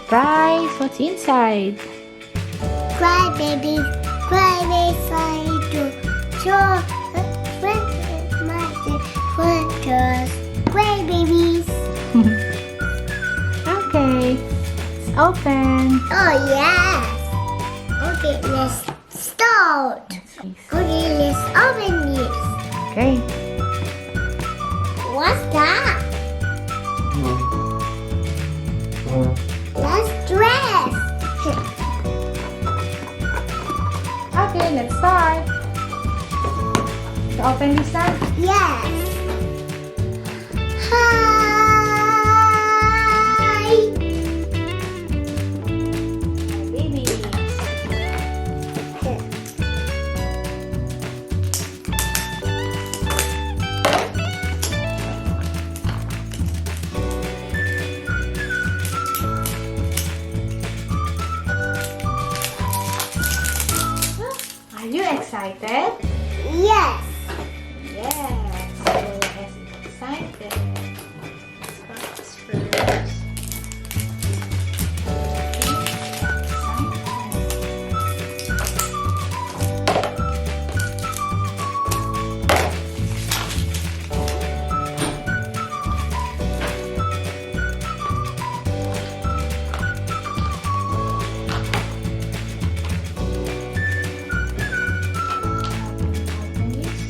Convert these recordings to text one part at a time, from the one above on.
surprise. What's inside? Cry baby to show photos. Cry babies. Okay. Let's open. Oh yes. Okay, let's start. Okay, let's open this. Okay. What's that? That's dress. Okay, let's start. So open this now. Yes. Hi. Baby. Are you excited? Yes. Yes. So S is excited. Let's practice first. Open this.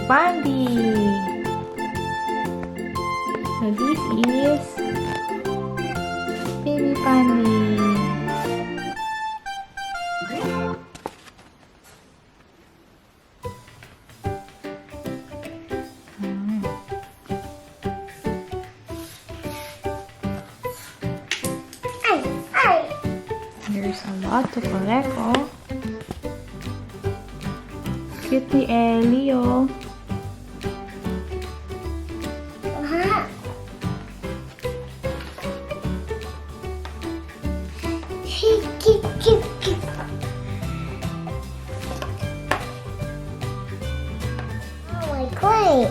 Pandy. So this is baby Pandy. There's a lot to collect, oh. Cute ni Ellie, oh. Oh my God.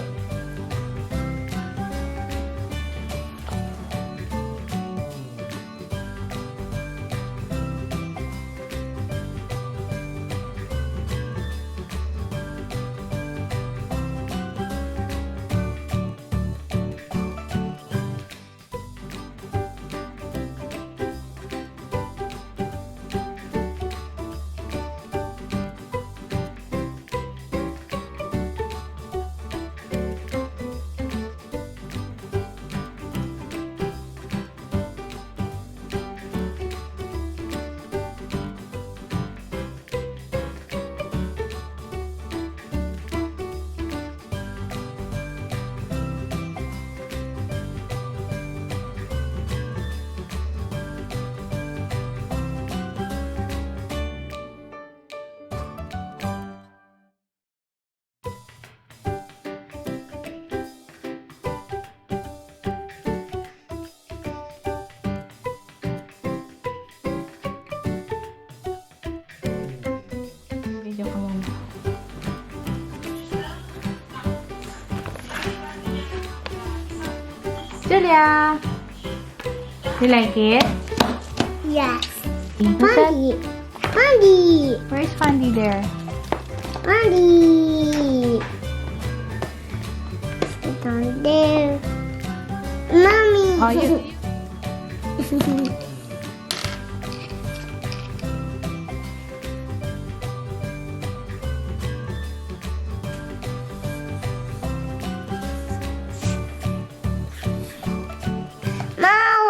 Video ka muna. Giulia! You like it? Yes. Who's that? Pandy. Pandy. Where's Pandy there? Pandy. Sit down there. Mommy. Oh, you.